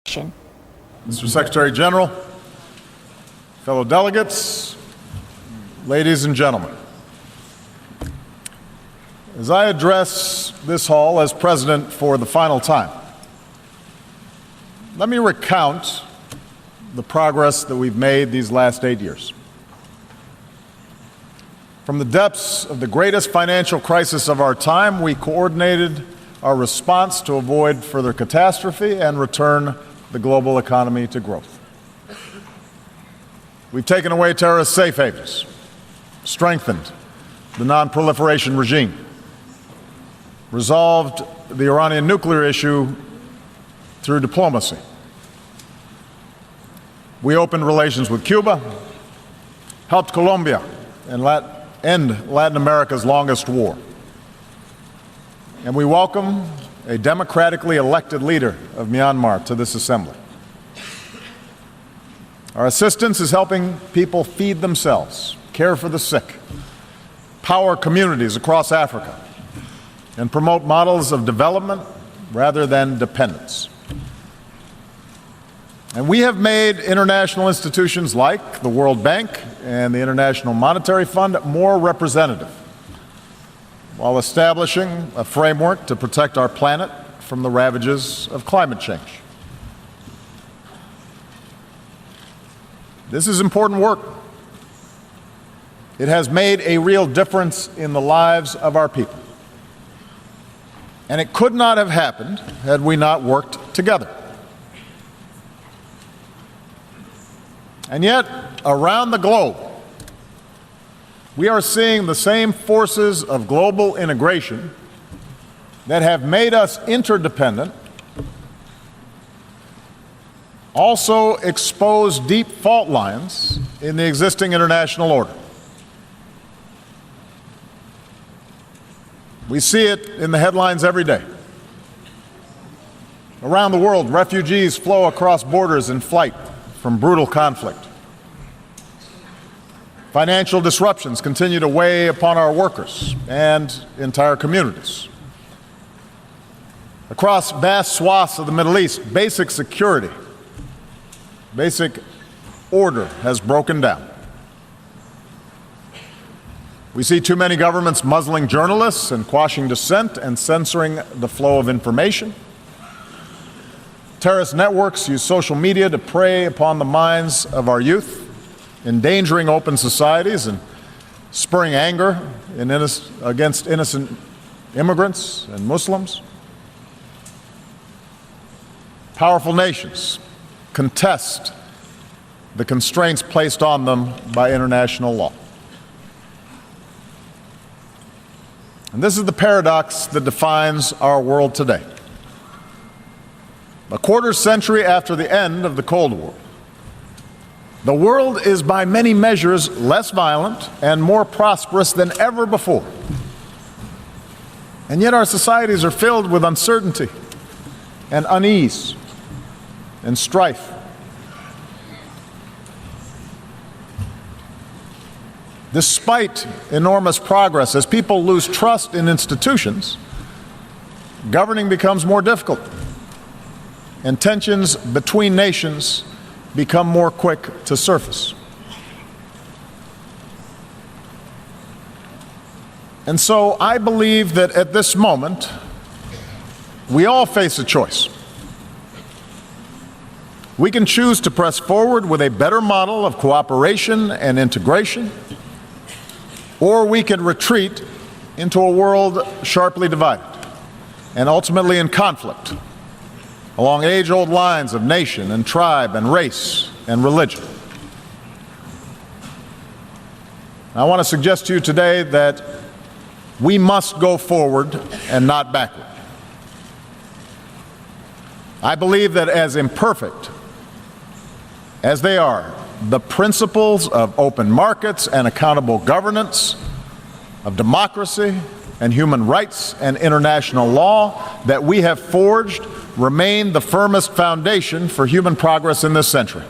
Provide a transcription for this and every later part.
Mr. Secretary General, fellow delegates, ladies and gentlemen, as I address this hall as President for the final time, let me recount the progress that we've made these last 8 years. From the depths of the greatest financial crisis of our time, we coordinated our response to avoid further catastrophe and return the global economy to growth. We've taken away terrorist safe havens, strengthened the non-proliferation regime, resolved the Iranian nuclear issue through diplomacy. We opened relations with Cuba, helped Colombia end Latin America's longest war, and we welcome a democratically elected leader of Myanmar to this assembly. Our assistance is helping people feed themselves, care for the sick, power communities across Africa, and promote models of development rather than dependence. And we have made international institutions like the World Bank and the International Monetary Fund more representative, while establishing a framework to protect our planet from the ravages of climate change. This is important work. It has made a real difference in the lives of our people. And it could not have happened had we not worked together. And yet, around the globe, we are seeing the same forces of global integration that have made us interdependent also expose deep fault lines in the existing international order. We see it in the headlines every day. Around the world, refugees flow across borders in flight from brutal conflict. Financial disruptions continue to weigh upon our workers and entire communities. Across vast swaths of the Middle East, basic security, basic order has broken down. We see too many governments muzzling journalists and quashing dissent and censoring the flow of information. Terrorist networks use social media to prey upon the minds of our youth, endangering open societies and spurring anger against innocent immigrants and Muslims. Powerful nations contest the constraints placed on them by international law. And this is the paradox that defines our world today. A quarter century after the end of the Cold War, the world is by many measures less violent and more prosperous than ever before. And yet our societies are filled with uncertainty and unease and strife. Despite enormous progress, as people lose trust in institutions, governing becomes more difficult, and tensions between nations become more quick to surface. And so I believe that at this moment, we all face a choice. We can choose to press forward with a better model of cooperation and integration, or we can retreat into a world sharply divided and ultimately in conflict along age-old lines of nation and tribe and race and religion. I want to suggest to you today that we must go forward and not backward. I believe that as imperfect as they are, the principles of open markets and accountable governance, of democracy and human rights and international law that we have forged remain the firmest foundation for human progress in this century.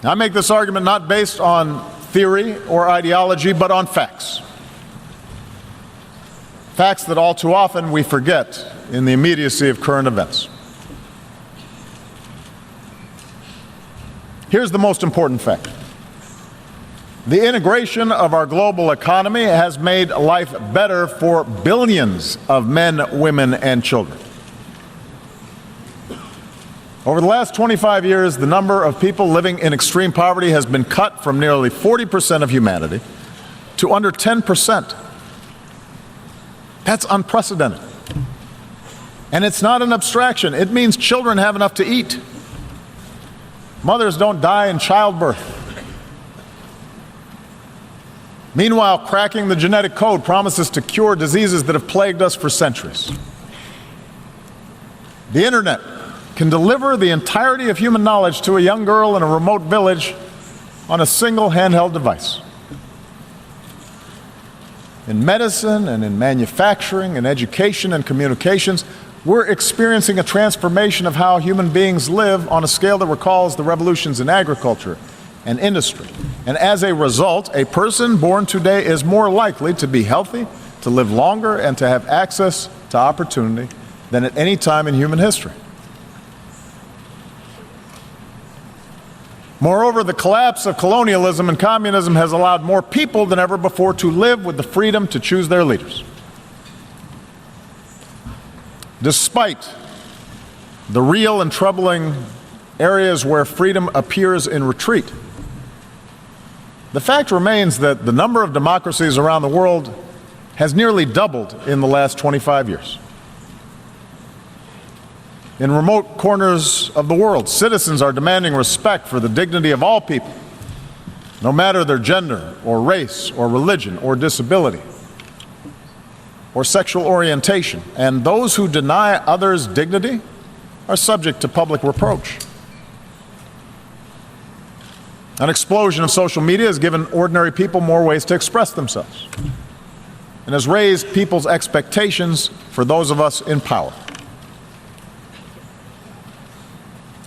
I make this argument not based on theory or ideology, but on facts. facts that all too often we forget in the immediacy of current events. Here's the most important fact. The integration of our global economy has made life better for billions of men, women, and children. Over the last 25 years, the number of people living in extreme poverty has been cut from nearly 40% of humanity to under 10%. That's unprecedented. And it's not an abstraction. It means children have enough to eat. Mothers don't die in childbirth. Meanwhile, cracking the genetic code promises to cure diseases that have plagued us for centuries. The internet can deliver the entirety of human knowledge to a young girl in a remote village on a single handheld device. In medicine and in manufacturing and education and communications, we're experiencing a transformation of how human beings live on a scale that recalls the revolutions in agriculture and industry. And as a result, a person born today is more likely to be healthy, to live longer, and to have access to opportunity than at any time in human history. Moreover, the collapse of colonialism and communism has allowed more people than ever before to live with the freedom to choose their leaders. Despite the real and troubling areas where freedom appears in retreat, the fact remains that the number of democracies around the world has nearly doubled in the last 25 years. In remote corners of the world, citizens are demanding respect for the dignity of all people, no matter their gender or race or religion or disability or sexual orientation. And those who deny others dignity are subject to public reproach. An explosion of social media has given ordinary people more ways to express themselves and has raised people's expectations for those of us in power.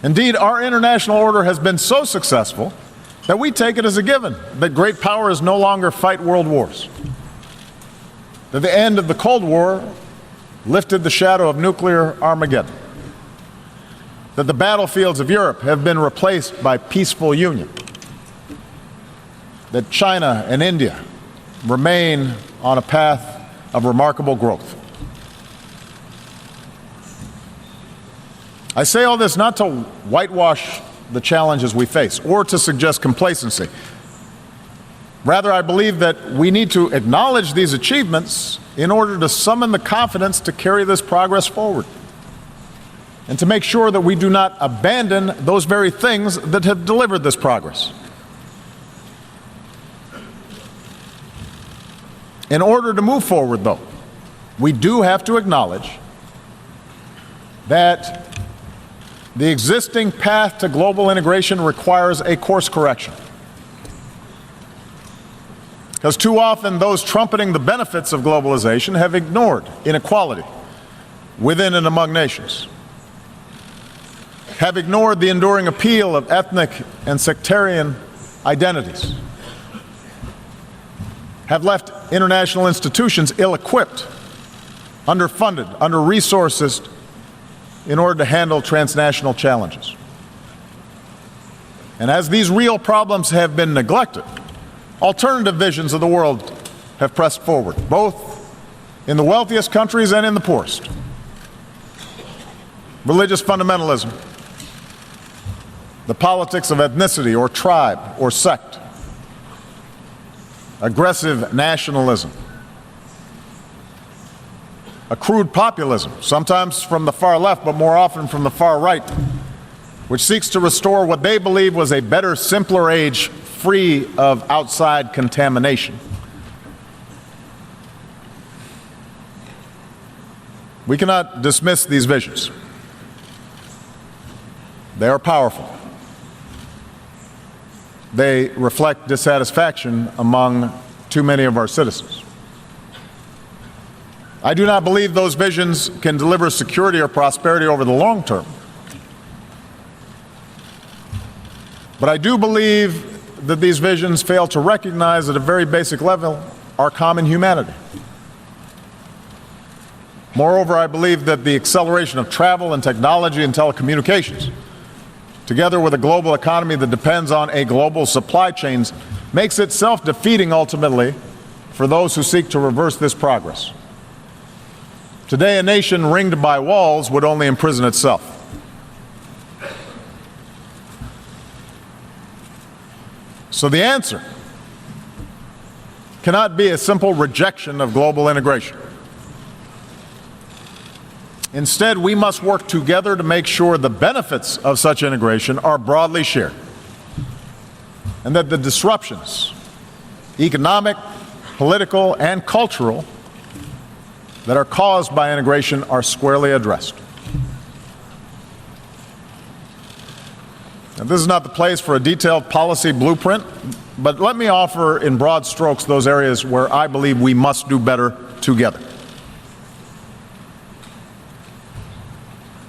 Indeed, our international order has been so successful that we take it as a given that great powers no longer fight world wars, that the end of the Cold War lifted the shadow of nuclear Armageddon, that the battlefields of Europe have been replaced by peaceful union, that China and India remain on a path of remarkable growth. I say all this not to whitewash the challenges we face or to suggest complacency. Rather, I believe that we need to acknowledge these achievements in order to summon the confidence to carry this progress forward and to make sure that we do not abandon those very things that have delivered this progress. In order to move forward, though, we do have to acknowledge that the existing path to global integration requires a course correction. Because too often those trumpeting the benefits of globalization have ignored inequality within and among nations, have ignored the enduring appeal of ethnic and sectarian identities, have left international institutions ill-equipped, underfunded, under-resourced in order to handle transnational challenges. And as these real problems have been neglected, alternative visions of the world have pressed forward, both in the wealthiest countries and in the poorest. Religious fundamentalism, the politics of ethnicity or tribe or sect, aggressive nationalism, a crude populism, sometimes from the far left, but more often from the far right, which seeks to restore what they believe was a better, simpler age free of outside contamination. We cannot dismiss these visions. They are powerful. They reflect dissatisfaction among too many of our citizens. I do not believe those visions can deliver security or prosperity over the long term. But I do believe that these visions fail to recognize at a very basic level our common humanity. Moreover, I believe that the acceleration of travel and technology and telecommunications, together with a global economy that depends on a global supply chain, makes it self-defeating ultimately for those who seek to reverse this progress. Today, a nation ringed by walls would only imprison itself. So the answer cannot be a simple rejection of global integration. Instead, we must work together to make sure the benefits of such integration are broadly shared, and that the disruptions, economic, political, and cultural, that are caused by integration are squarely addressed. Now, this is not the place for a detailed policy blueprint, but let me offer in broad strokes those areas where I believe we must do better together.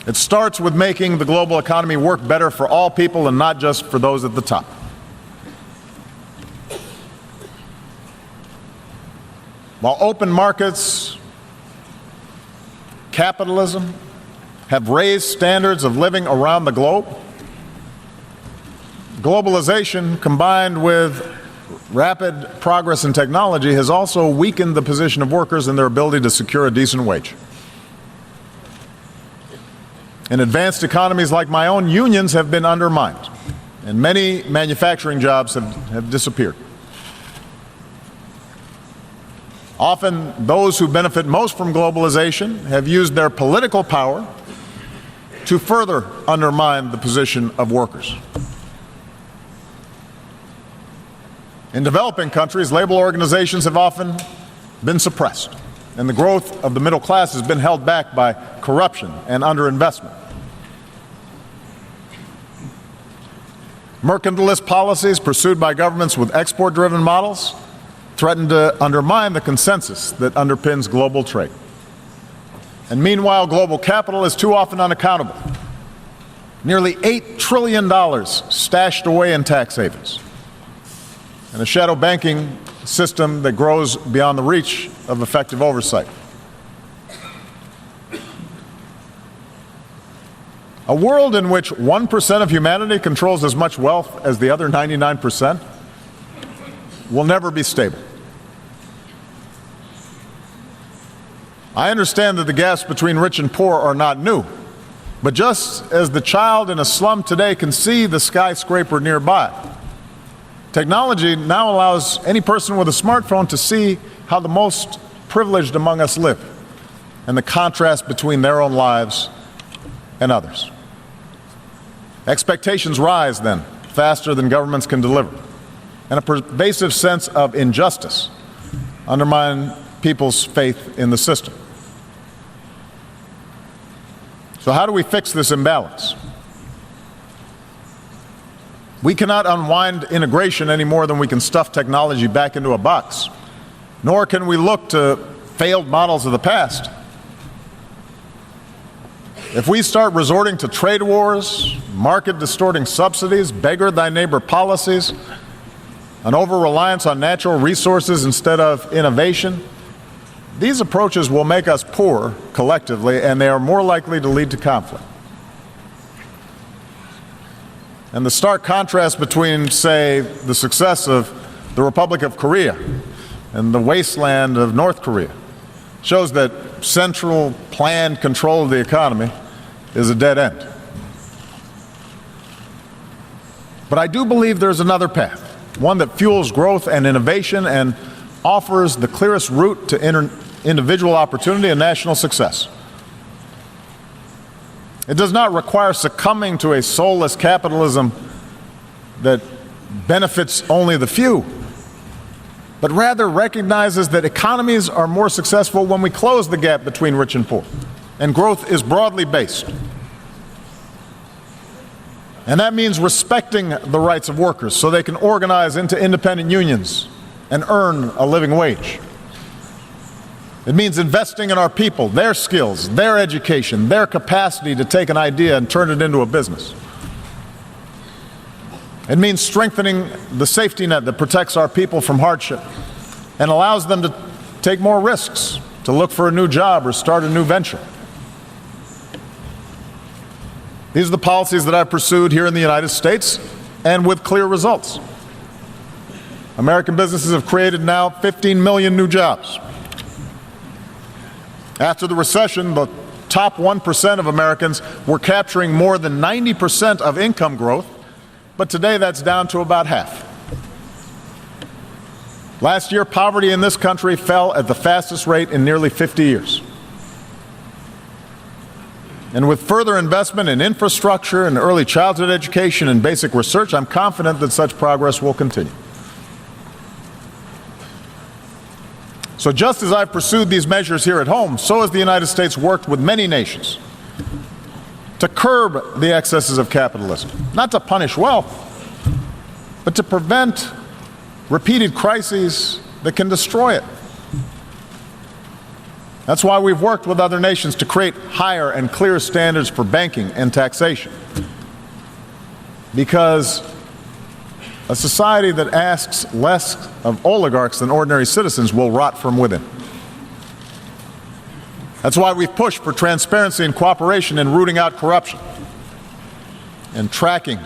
It starts with making the global economy work better for all people and not just for those at the top. While open markets, capitalism have raised standards of living around the globe, globalization combined with rapid progress in technology has also weakened the position of workers and their ability to secure a decent wage. In advanced economies like my own, unions have been undermined, and many manufacturing jobs have disappeared. Often, those who benefit most from globalization have used their political power to further undermine the position of workers. In developing countries, labor organizations have often been suppressed, and the growth of the middle class has been held back by corruption and underinvestment. Mercantilist policies pursued by governments with export-driven models threaten to undermine the consensus that underpins global trade. And meanwhile, global capital is too often unaccountable. Nearly $8 trillion stashed away in tax havens, and a shadow banking system that grows beyond the reach of effective oversight. A world in which 1% of humanity controls as much wealth as the other 99% will never be stable. I understand that the gaps between rich and poor are not new, but just as the child in a slum today can see the skyscraper nearby, technology now allows any person with a smartphone to see how the most privileged among us live and the contrast between their own lives and others. Expectations rise then faster than governments can deliver, and a pervasive sense of injustice undermines people's faith in the system. So how do we fix this imbalance? We cannot unwind integration any more than we can stuff technology back into a box, nor can we look to failed models of the past. If we start resorting to trade wars, market-distorting subsidies, beggar-thy-neighbor policies, an over-reliance on natural resources instead of innovation, these approaches will make us poor collectively, and they are more likely to lead to conflict. And the stark contrast between, say, the success of the Republic of Korea and the wasteland of North Korea shows that central planned control of the economy is a dead end. But I do believe there's another path, one that fuels growth and innovation and offers the clearest route to individual opportunity and national success. It does not require succumbing to a soulless capitalism that benefits only the few, but rather recognizes that economies are more successful when we close the gap between rich and poor, and growth is broadly based. And that means respecting the rights of workers so they can organize into independent unions and earn a living wage. It means investing in our people, their skills, their education, their capacity to take an idea and turn it into a business. It means strengthening the safety net that protects our people from hardship and allows them to take more risks, to look for a new job or start a new venture. These are the policies that I've pursued here in the United States, and with clear results. American businesses have created now 15 million new jobs. After the recession, the top 1% of Americans were capturing more than 90% of income growth, but today that's down to about half. Last year, poverty in this country fell at the fastest rate in nearly 50 years. And with further investment in infrastructure and early childhood education and basic research, I'm confident that such progress will continue. So just as I've pursued these measures here at home, so has the United States worked with many nations to curb the excesses of capitalism, not to punish wealth, but to prevent repeated crises that can destroy it. That's why we've worked with other nations to create higher and clearer standards for banking and taxation. Because a society that asks less of oligarchs than ordinary citizens will rot from within. That's why we've pushed for transparency and cooperation in rooting out corruption and tracking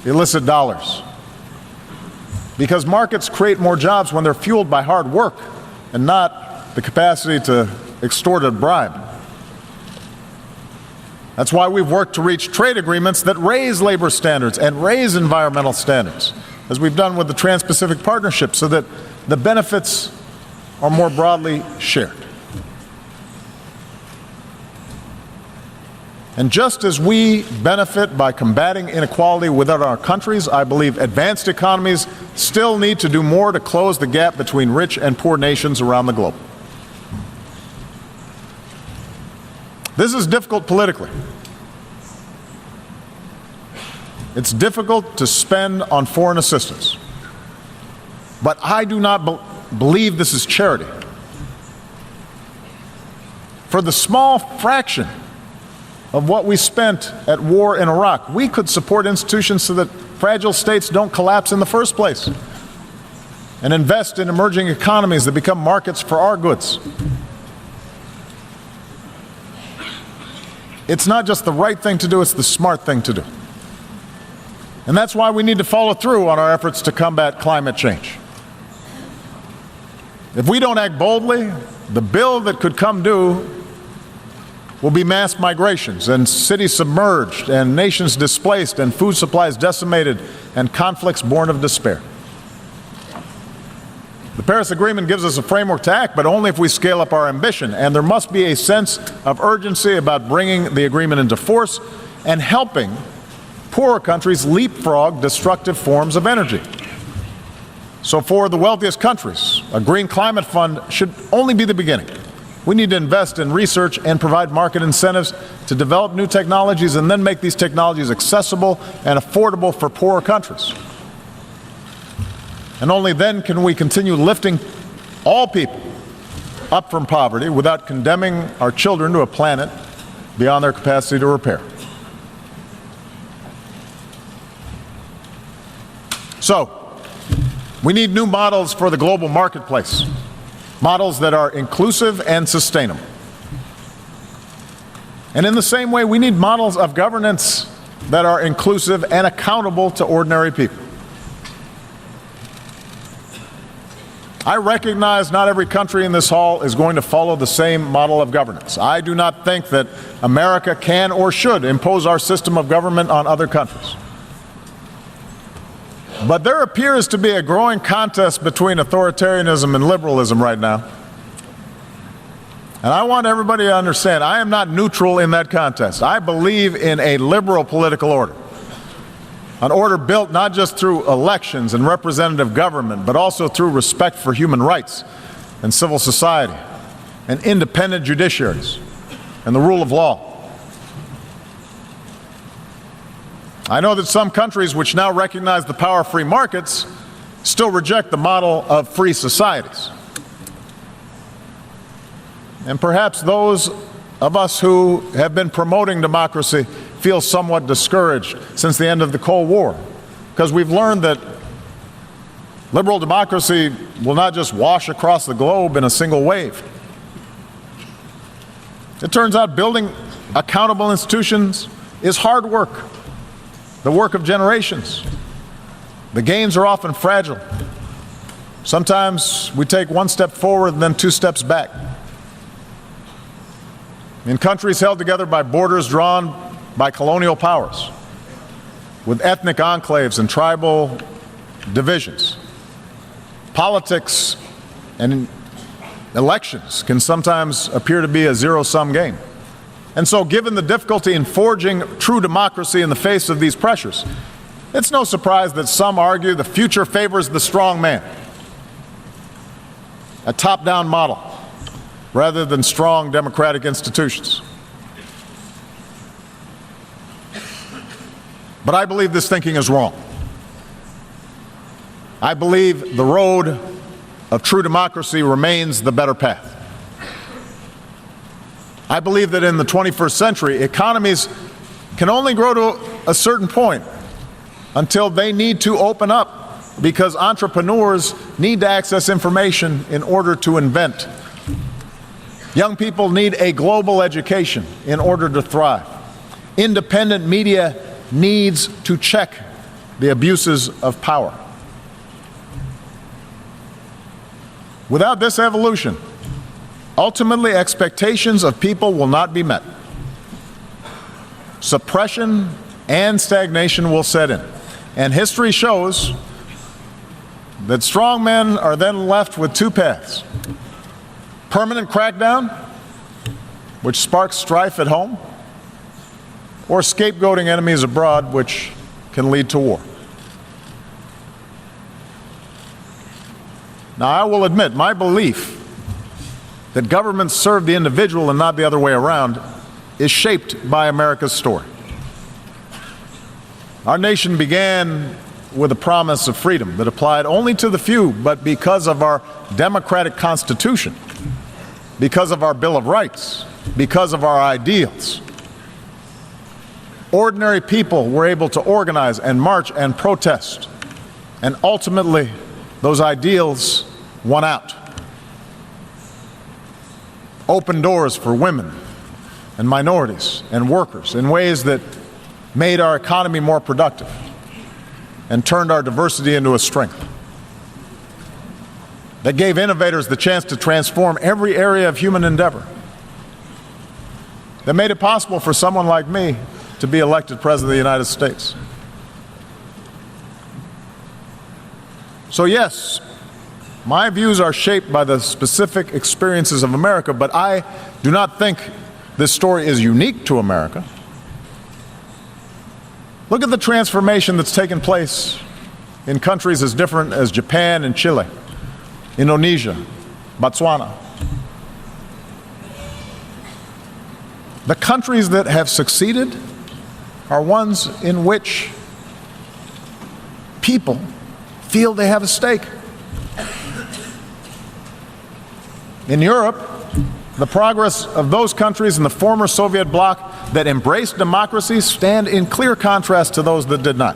illicit dollars. Because markets create more jobs when they're fueled by hard work and not the capacity to extort a bribe. That's why we've worked to reach trade agreements that raise labor standards and raise environmental standards, as we've done with the Trans-Pacific Partnership, so that the benefits are more broadly shared. And just as we benefit by combating inequality within our countries, I believe advanced economies still need to do more to close the gap between rich and poor nations around the globe. This is difficult politically. It's difficult to spend on foreign assistance. But I do not believe this is charity. For the small fraction of what we spent at war in Iraq, we could support institutions so that fragile states don't collapse in the first place, and invest in emerging economies that become markets for our goods. It's not just the right thing to do, it's the smart thing to do. And that's why we need to follow through on our efforts to combat climate change. If we don't act boldly, the bill that could come due will be mass migrations and cities submerged and nations displaced and food supplies decimated and conflicts born of despair. The Paris Agreement gives us a framework to act, but only if we scale up our ambition. And there must be a sense of urgency about bringing the agreement into force and helping poorer countries leapfrog destructive forms of energy. So for the wealthiest countries, a green climate fund should only be the beginning. We need to invest in research and provide market incentives to develop new technologies and then make these technologies accessible and affordable for poorer countries. And only then can we continue lifting all people up from poverty without condemning our children to a planet beyond their capacity to repair. So, we need new models for the global marketplace, models that are inclusive and sustainable. And in the same way, we need models of governance that are inclusive and accountable to ordinary people. I recognize not every country in this hall is going to follow the same model of governance. I do not think that America can or should impose our system of government on other countries. But there appears to be a growing contest between authoritarianism and liberalism right now. And I want everybody to understand, I am not neutral in that contest. I believe in a liberal political order. An order built not just through elections and representative government, but also through respect for human rights and civil society and independent judiciaries and the rule of law. I know that some countries which now recognize the power of free markets still reject the model of free societies. And perhaps those of us who have been promoting democracy feel somewhat discouraged since the end of the Cold War, because we've learned that liberal democracy will not just wash across the globe in a single wave. It turns out building accountable institutions is hard work, the work of generations. The gains are often fragile. Sometimes we take one step forward and then two steps back. In countries held together by borders drawn by colonial powers, with ethnic enclaves and tribal divisions, politics and elections can sometimes appear to be a zero-sum game. And so, given the difficulty in forging true democracy in the face of these pressures, it's no surprise that some argue the future favors the strong man, a top-down model, rather than strong democratic institutions. But I believe this thinking is wrong. I believe the road of true democracy remains the better path. I believe that in the 21st century, economies can only grow to a certain point until they need to open up, because entrepreneurs need to access information in order to invent. Young people need a global education in order to thrive. Independent media needs to check the abuses of power. Without this evolution, ultimately expectations of people will not be met. Suppression and stagnation will set in. And history shows that strong men are then left with two paths: permanent crackdown, which sparks strife at home, or scapegoating enemies abroad, which can lead to war. Now, I will admit, my belief that governments serve the individual and not the other way around is shaped by America's story. Our nation began with a promise of freedom that applied only to the few, but because of our democratic Constitution, because of our Bill of Rights, because of our ideals, ordinary people were able to organize and march and protest, and ultimately those ideals won out. Open doors for women and minorities and workers in ways that made our economy more productive and turned our diversity into a strength. That gave innovators the chance to transform every area of human endeavor. That made it possible for someone like me to be elected President of the United States. So yes, my views are shaped by the specific experiences of America, but I do not think this story is unique to America. Look at the transformation that's taken place in countries as different as Japan and Chile, Indonesia, Botswana. The countries that have succeeded are ones in which people feel they have a stake. In Europe, the progress of those countries in the former Soviet bloc that embraced democracy stand in clear contrast to those that did not.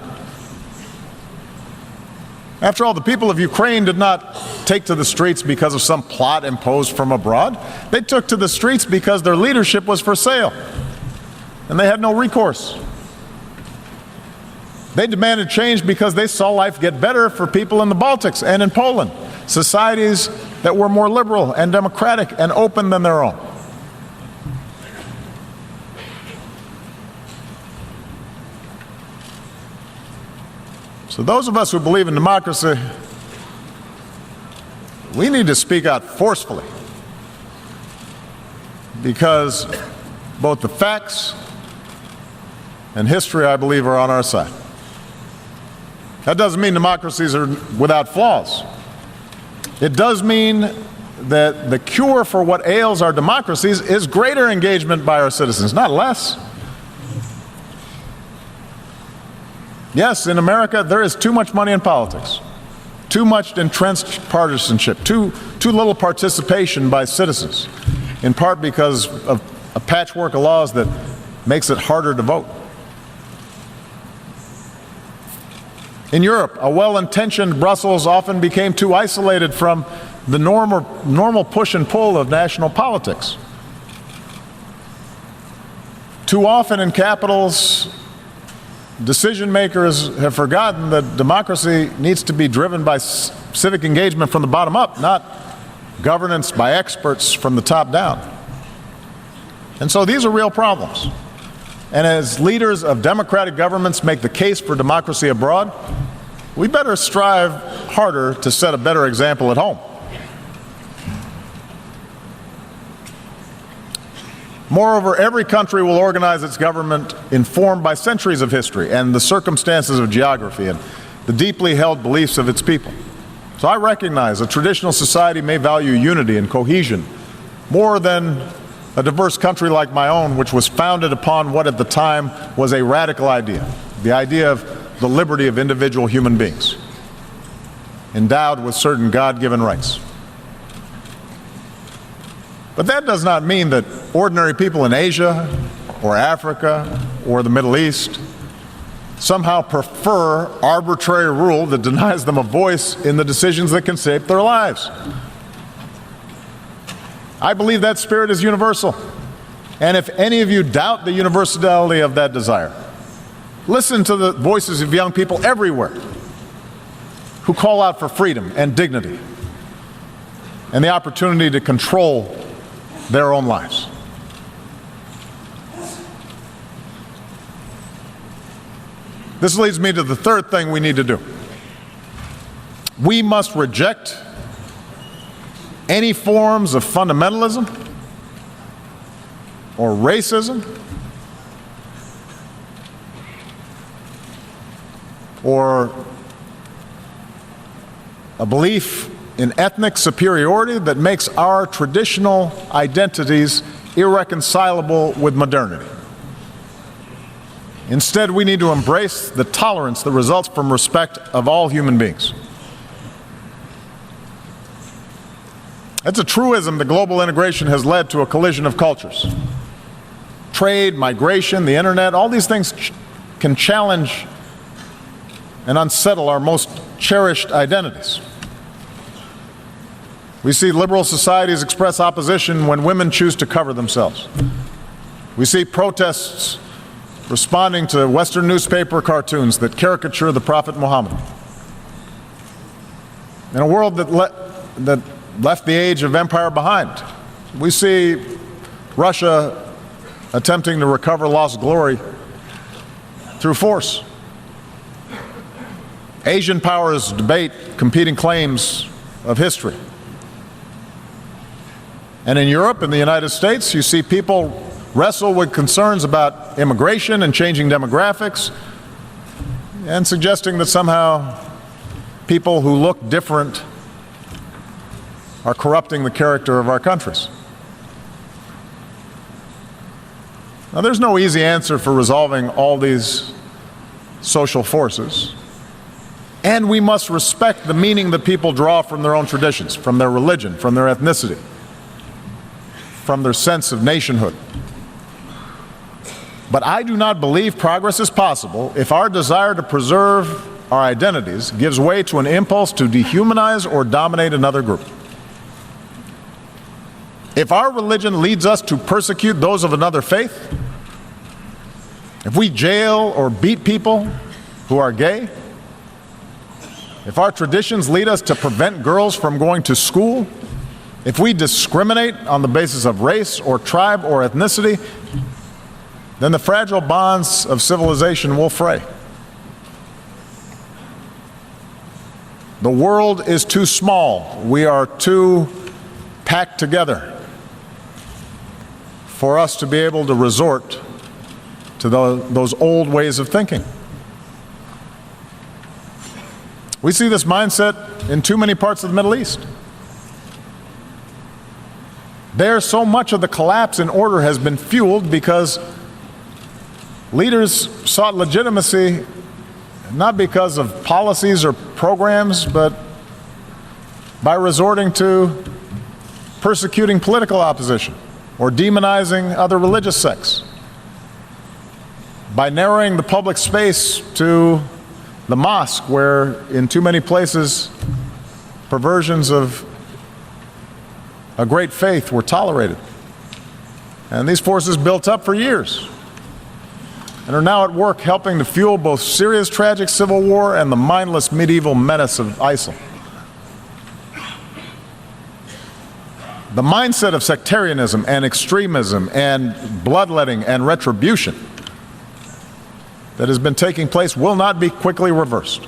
After all, the people of Ukraine did not take to the streets because of some plot imposed from abroad. They took to the streets because their leadership was for sale, and they had no recourse. They demanded change because they saw life get better for people in the Baltics and in Poland, societies that were more liberal and democratic and open than their own. So those of us who believe in democracy, we need to speak out forcefully, because both the facts and history, I believe, are on our side. That doesn't mean democracies are without flaws. It does mean that the cure for what ails our democracies is greater engagement by our citizens, not less. Yes, in America, there is too much money in politics, too much entrenched partisanship, too little participation by citizens, in part because of a patchwork of laws that makes it harder to vote. In Europe, a well-intentioned Brussels often became too isolated from the normal push and pull of national politics. Too often in capitals, decision makers have forgotten that democracy needs to be driven by civic engagement from the bottom up, not governance by experts from the top down. And so these are real problems. And as leaders of democratic governments make the case for democracy abroad, we better strive harder to set a better example at home. Moreover, every country will organize its government informed by centuries of history and the circumstances of geography and the deeply held beliefs of its people. So I recognize a traditional society may value unity and cohesion more than a diverse country like my own, which was founded upon what at the time was a radical idea, the idea of the liberty of individual human beings, endowed with certain God-given rights. But that does not mean that ordinary people in Asia or Africa or the Middle East somehow prefer arbitrary rule that denies them a voice in the decisions that can shape their lives. I believe that spirit is universal. And if any of you doubt the universality of that desire, listen to the voices of young people everywhere who call out for freedom and dignity and the opportunity to control their own lives. This leads me to the third thing we need to do. We must reject any forms of fundamentalism or racism or a belief in ethnic superiority that makes our traditional identities irreconcilable with modernity. Instead, we need to embrace the tolerance that results from respect of all human beings. It's a truism that global integration has led to a collision of cultures. Trade, migration, the internet, all these things can challenge and unsettle our most cherished identities. We see liberal societies express opposition when women choose to cover themselves. We see protests responding to Western newspaper cartoons that caricature the Prophet Muhammad. In a world that left the age of empire behind, we see Russia attempting to recover lost glory through force. Asian powers debate competing claims of history. And in Europe and the United States, you see people wrestle with concerns about immigration and changing demographics, and suggesting that somehow people who look different are corrupting the character of our countries. Now, there's no easy answer for resolving all these social forces, and we must respect the meaning that people draw from their own traditions, from their religion, from their ethnicity, from their sense of nationhood. But I do not believe progress is possible if our desire to preserve our identities gives way to an impulse to dehumanize or dominate another group. If our religion leads us to persecute those of another faith, if we jail or beat people who are gay, if our traditions lead us to prevent girls from going to school, if we discriminate on the basis of race or tribe or ethnicity, then the fragile bonds of civilization will fray. The world is too small. We are too packed together for us to be able to resort to those old ways of thinking. We see this mindset in too many parts of the Middle East. There, so much of the collapse in order has been fueled because leaders sought legitimacy not because of policies or programs, but by resorting to persecuting political opposition or demonizing other religious sects, by narrowing the public space to the mosque, where in too many places perversions of a great faith were tolerated. And these forces built up for years. and are now at work helping to fuel both Syria's tragic civil war and the mindless medieval menace of ISIL. The mindset of sectarianism and extremism and bloodletting and retribution that has been taking place will not be quickly reversed.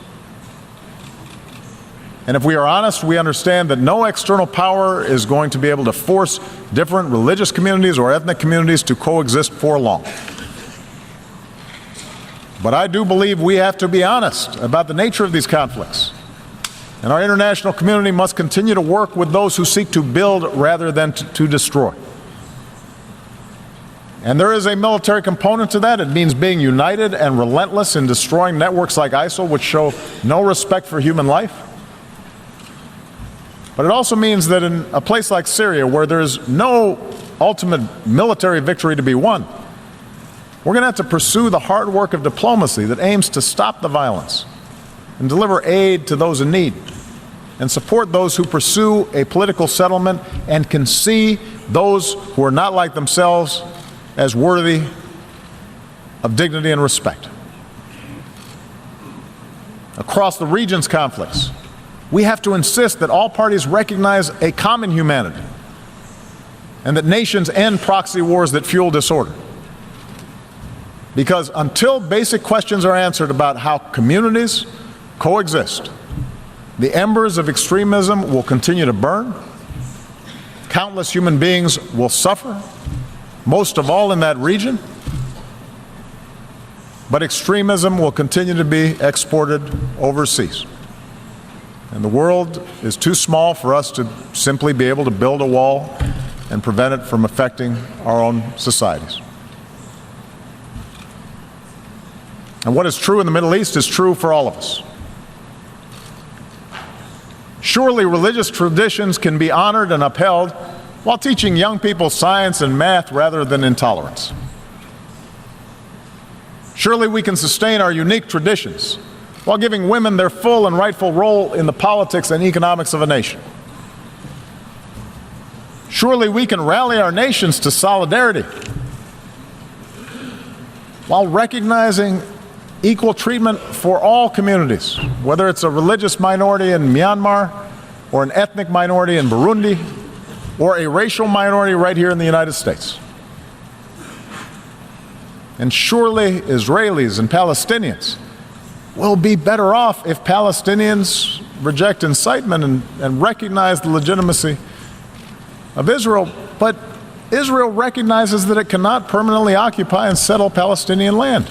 And if we are honest, we understand that no external power is going to be able to force different religious communities or ethnic communities to coexist for long. But I do believe we have to be honest about the nature of these conflicts. And our international community must continue to work with those who seek to build rather than to destroy. And there is a military component to that. It means being united and relentless in destroying networks like ISIL, which show no respect for human life. But it also means that in a place like Syria, where there's no ultimate military victory to be won, we're going to have to pursue the hard work of diplomacy that aims to stop the violence and deliver aid to those in need and support those who pursue a political settlement and can see those who are not like themselves as worthy of dignity and respect. Across the region's conflicts, we have to insist that all parties recognize a common humanity and that nations end proxy wars that fuel disorder. Because until basic questions are answered about how communities coexist, the embers of extremism will continue to burn, countless human beings will suffer, most of all in that region, but extremism will continue to be exported overseas. And the world is too small for us to simply be able to build a wall and prevent it from affecting our own societies. And what is true in the Middle East is true for all of us. Surely religious traditions can be honored and upheld while teaching young people science and math rather than intolerance. Surely we can sustain our unique traditions while giving women their full and rightful role in the politics and economics of a nation. Surely we can rally our nations to solidarity while recognizing equal treatment for all communities, whether it's a religious minority in Myanmar or an ethnic minority in Burundi or a racial minority right here in the United States. And surely Israelis and Palestinians will be better off if Palestinians reject incitement and recognize the legitimacy of Israel. But Israel recognizes that it cannot permanently occupy and settle Palestinian land.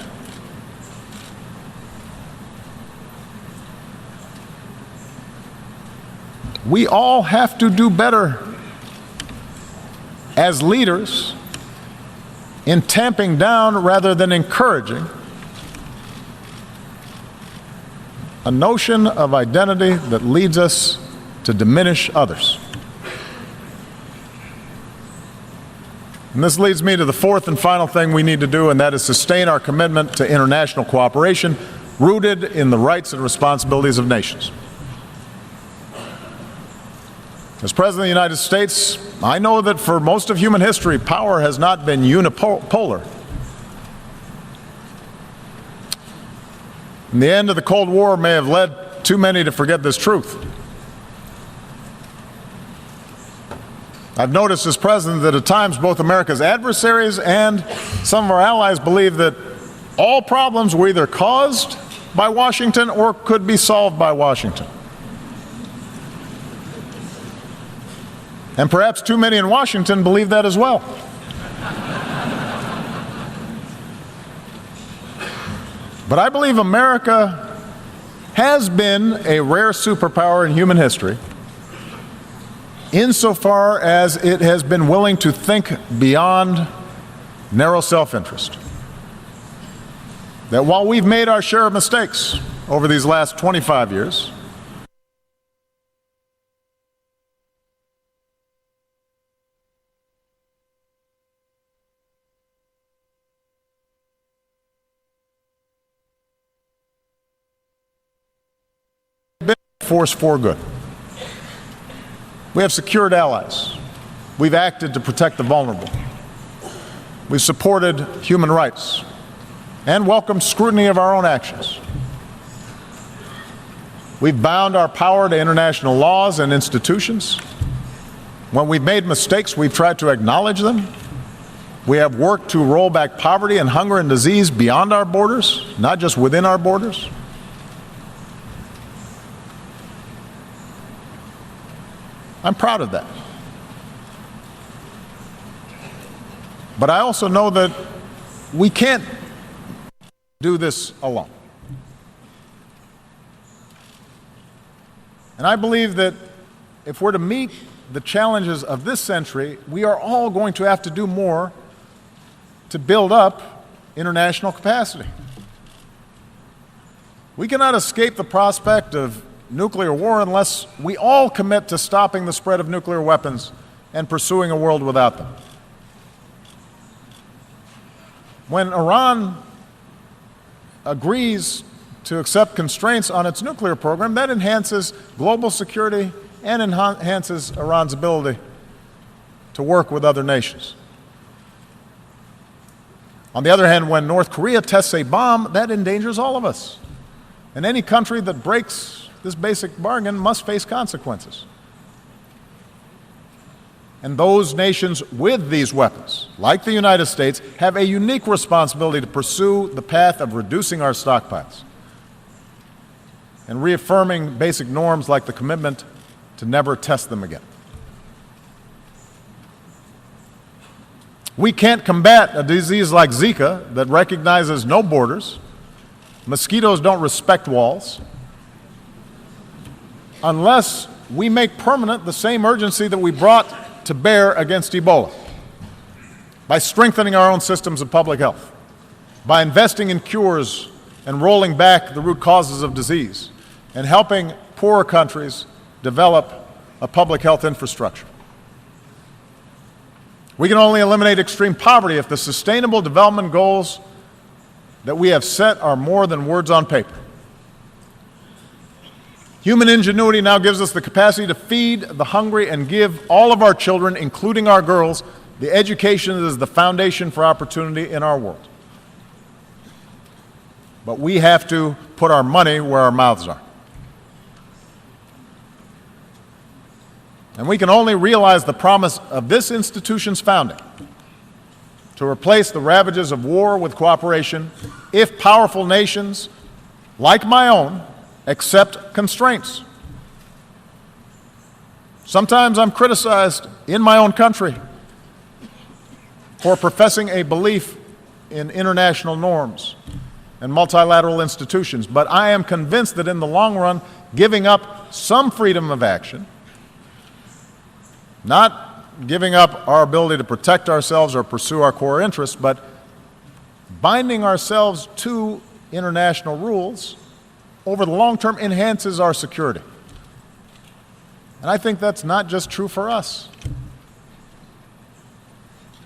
We all have to do better as leaders in tamping down rather than encouraging a notion of identity that leads us to diminish others. And this leads me to the fourth and final thing we need to do, and that is sustain our commitment to international cooperation rooted in the rights and responsibilities of nations. As President of the United States, I know that for most of human history, power has not been unipolar. And the end of the Cold War may have led too many to forget this truth. I've noticed as president that at times both America's adversaries and some of our allies believe that all problems were either caused by Washington or could be solved by Washington. And perhaps too many in Washington believe that as well. But I believe America has been a rare superpower in human history insofar as it has been willing to think beyond narrow self-interest. That while we've made our share of mistakes over these last 25 years, force for good. We have secured allies. We've acted to protect the vulnerable. We've supported human rights. and welcome scrutiny of our own actions. We've bound our power to international laws and institutions. When we've made mistakes, we've tried to acknowledge them. We have worked to roll back poverty and hunger and disease beyond our borders, not just within our borders. I'm proud of that. But I also know that we can't do this alone. And I believe that if we're to meet the challenges of this century, we are all going to have to do more to build up international capacity. We cannot escape the prospect of nuclear war unless we all commit to stopping the spread of nuclear weapons and pursuing a world without them. When Iran agrees to accept constraints on its nuclear program, that enhances global security and enhances Iran's ability to work with other nations. On the other hand, when North Korea tests a bomb, that endangers all of us. And any country that breaks this basic bargain must face consequences. And those nations with these weapons, like the United States, have a unique responsibility to pursue the path of reducing our stockpiles and reaffirming basic norms like the commitment to never test them again. We can't combat a disease like Zika that recognizes no borders. Mosquitoes don't respect walls unless we make permanent the same urgency that we brought to bear against Ebola, by strengthening our own systems of public health, by investing in cures and rolling back the root causes of disease, and helping poorer countries develop a public health infrastructure. We can only eliminate extreme poverty if the sustainable development goals that we have set are more than words on paper. Human ingenuity now gives us the capacity to feed the hungry and give all of our children, including our girls, the education that is the foundation for opportunity in our world. But we have to put our money where our mouths are. And we can only realize the promise of this institution's founding, to replace the ravages of war with cooperation, if powerful nations, like my own, accept constraints. Sometimes I'm criticized in my own country for professing a belief in international norms and multilateral institutions, but I am convinced that in the long run, giving up some freedom of action, not giving up our ability to protect ourselves or pursue our core interests, but binding ourselves to international rules over the long term enhances our security. And I think that's not just true for us.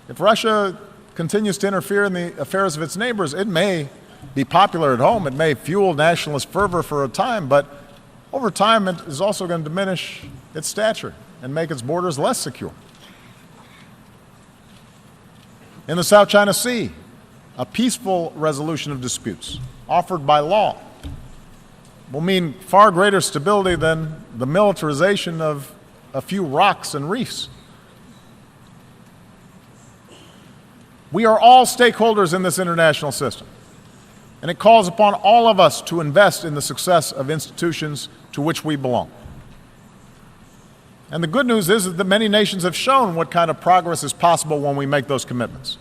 If Russia continues to interfere in the affairs of its neighbors, it may be popular at home, it may fuel nationalist fervor for a time, but over time it is also going to diminish its stature and make its borders less secure. In the South China Sea, a peaceful resolution of disputes offered by law will mean far greater stability than the militarization of a few rocks and reefs. We are all stakeholders in this international system, and it calls upon all of us to invest in the success of institutions to which we belong. And the good news is that many nations have shown what kind of progress is possible when we make those commitments.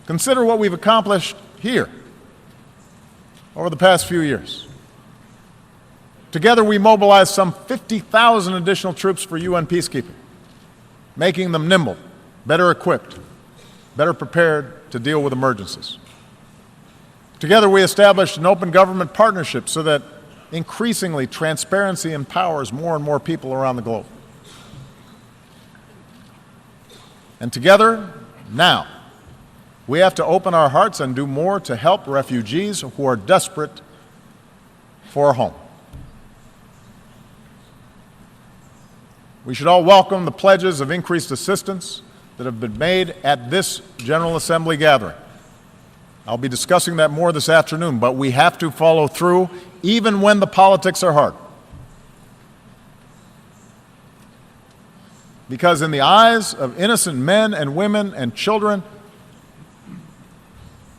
Consider what we've accomplished here over the past few years. Together, we mobilized some 50,000 additional troops for UN peacekeeping, making them nimble, better equipped, better prepared to deal with emergencies. Together, we established an open government partnership so that increasingly transparency empowers more and more people around the globe. And together, now, we have to open our hearts and do more to help refugees who are desperate for a home. We should all welcome the pledges of increased assistance that have been made at this General Assembly gathering. I'll be discussing that more this afternoon, but we have to follow through even when the politics are hard. Because in the eyes of innocent men and women and children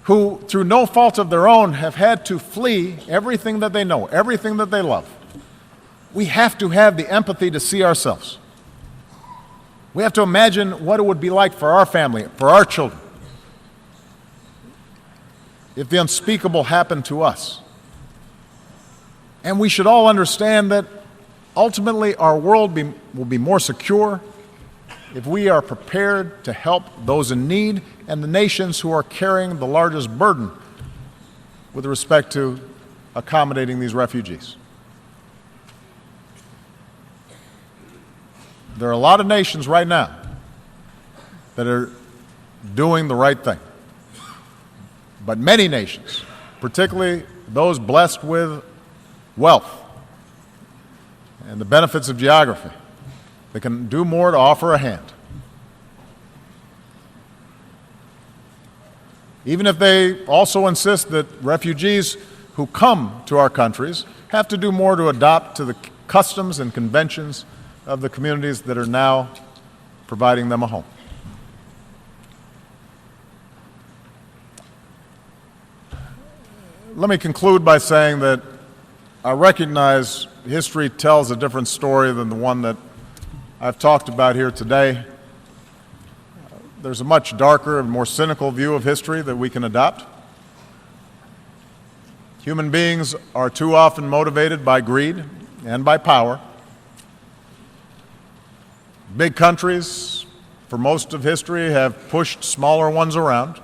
who, through no fault of their own, have had to flee everything that they know, everything that they love, we have to have the empathy to see ourselves. We have to imagine what it would be like for our family, for our children, if the unspeakable happened to us. And we should all understand that ultimately our world will be more secure if we are prepared to help those in need and the nations who are carrying the largest burden with respect to accommodating these refugees. There are a lot of nations right now that are doing the right thing. But many nations, particularly those blessed with wealth and the benefits of geography, they can do more to offer a hand. Even if they also insist that refugees who come to our countries have to do more to adopt to the customs and conventions of the communities that are now providing them a home. Let me conclude by saying that I recognize history tells a different story than the one that I've talked about here today. There's a much darker and more cynical view of history that we can adopt. Human beings are too often motivated by greed and by power. Big countries, for most of history, have pushed smaller ones around.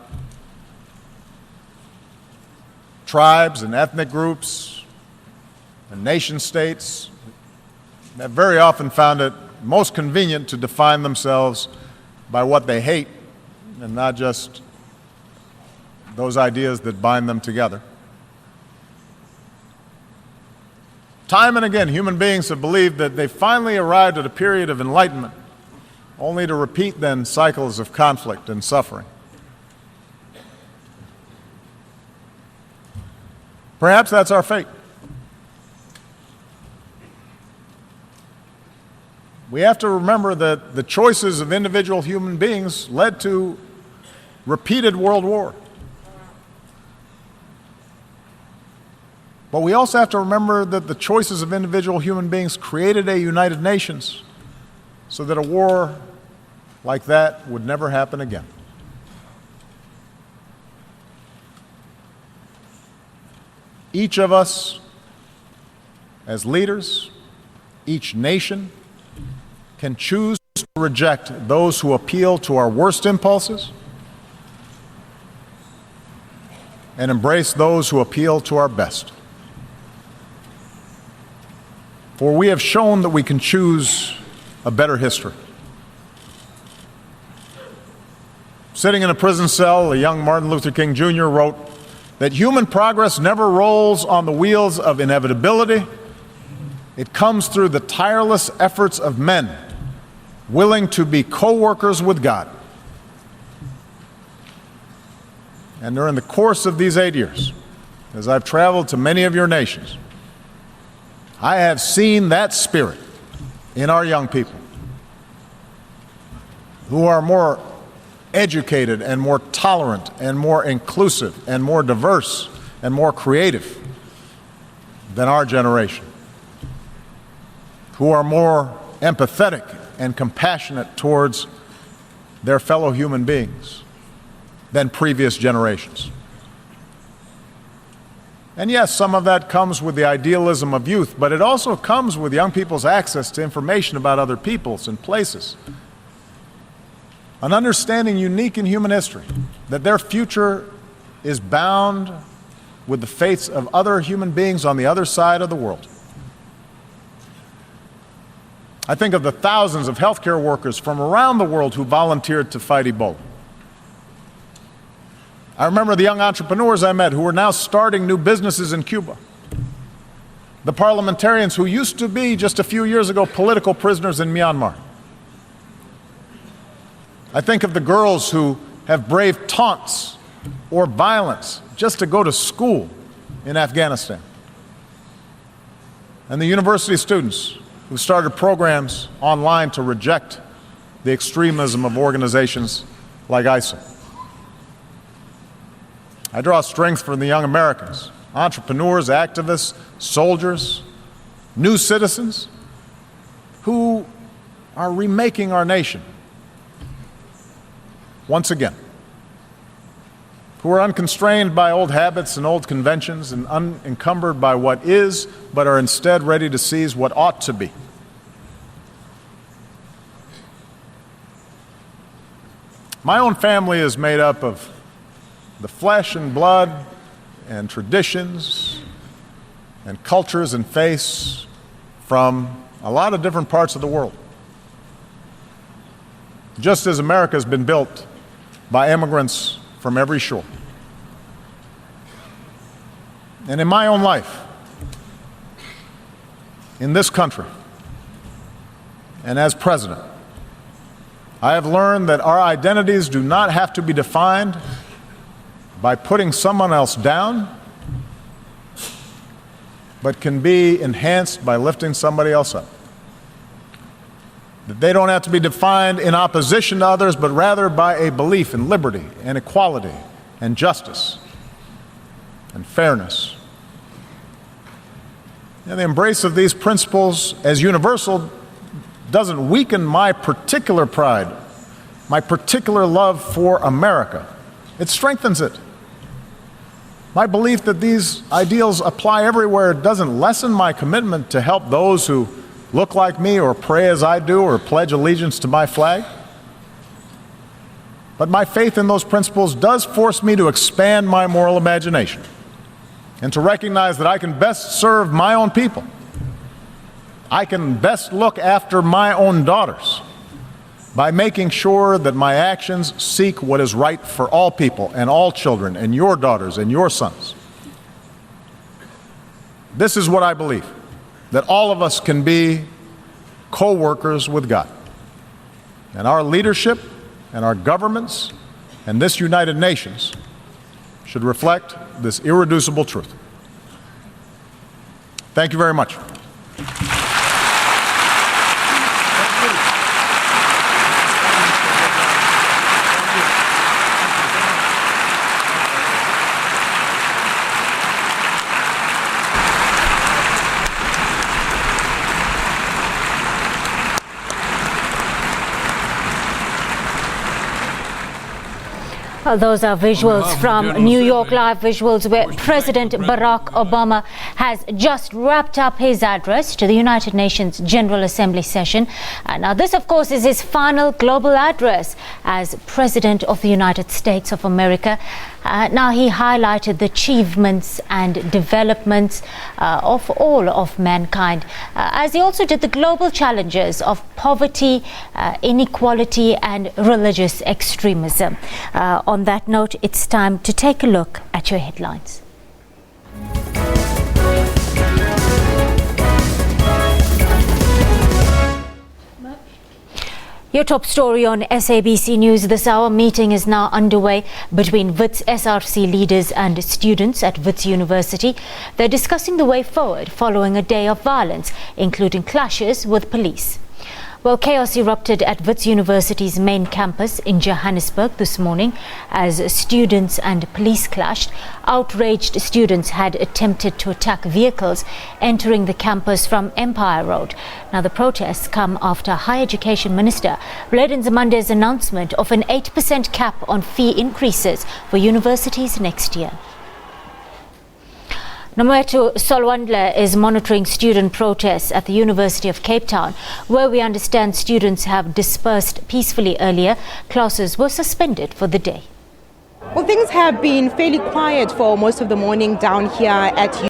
Tribes and ethnic groups and nation states have very often found it most convenient to define themselves by what they hate and not just those ideas that bind them together. Time and again, human beings have believed that they finally arrived at a period of enlightenment, only to repeat then cycles of conflict and suffering. Perhaps that's our fate. We have to remember that the choices of individual human beings led to repeated world war. But we also have to remember that the choices of individual human beings created a United Nations so that a war like that would never happen again. Each of us, as leaders, each nation, can choose to reject those who appeal to our worst impulses and embrace those who appeal to our best. For we have shown that we can choose a better history. Sitting in a prison cell, a young Martin Luther King Jr. wrote that human progress never rolls on the wheels of inevitability. It comes through the tireless efforts of men willing to be co-workers with God. And during the course of these 8 years, as I've traveled to many of your nations, I have seen that spirit in our young people who are more educated and more tolerant and more inclusive and more diverse and more creative than our generation, who are more empathetic and compassionate towards their fellow human beings than previous generations. And yes, some of that comes with the idealism of youth, but it also comes with young people's access to information about other peoples and places. An understanding unique in human history, that their future is bound with the fates of other human beings on the other side of the world. I think of the thousands of healthcare workers from around the world who volunteered to fight Ebola. I remember the young entrepreneurs I met who are now starting new businesses in Cuba. The parliamentarians who used to be, just a few years ago, political prisoners in Myanmar. I think of the girls who have braved taunts or violence just to go to school in Afghanistan. And the university students who started programs online to reject the extremism of organizations like ISIL. I draw strength from the young Americans, entrepreneurs, activists, soldiers, new citizens who are remaking our nation once again, who are unconstrained by old habits and old conventions and unencumbered by what is, but are instead ready to seize what ought to be. My own family is made up of the flesh and blood and traditions and cultures and faiths from a lot of different parts of the world. Just as America has been built by immigrants from every shore. And in my own life, in this country, and as president, I have learned that our identities do not have to be defined by putting someone else down, but can be enhanced by lifting somebody else up. That they don't have to be defined in opposition to others, but rather by a belief in liberty and equality and justice and fairness. And the embrace of these principles as universal doesn't weaken my particular pride, my particular love for America. It strengthens it. My belief that these ideals apply everywhere doesn't lessen my commitment to help those who look like me or pray as I do or pledge allegiance to my flag. But my faith in those principles does force me to expand my moral imagination and to recognize that I can best serve my own people. I can best look after my own daughters by making sure that my actions seek what is right for all people and all children and your daughters and your sons. This is what I believe, that all of us can be co-workers with God. And our leadership and our governments and this United Nations should reflect this irreducible truth. Thank you very much. Those are visuals from New York Live, visuals where President Barack Obama has just wrapped up his address to the United Nations General Assembly session. Now this, of course, is his final global address as President of the United States of America. Now he highlighted the achievements and developments of all of mankind, as he also did the global challenges of poverty, inequality and religious extremism. On that note, it's time to take a look at your headlines. Your top story on SABC News this hour. Meeting is now underway between WITS SRC leaders and students at WITS University. They're discussing the way forward following a day of violence, including clashes with police. Well, chaos erupted at WITS University's main campus in Johannesburg this morning as students and police clashed. Outraged students had attempted to attack vehicles entering the campus from Empire Road. Now, the protests come after Higher Education Minister Blade Nzimande's announcement of an 8% cap on fee increases for universities next year. Nometu Solwandle is monitoring student protests at the University of Cape Town, where we understand students have dispersed peacefully earlier. Classes were suspended for the day. Well, things have been fairly quiet for most of the morning down here at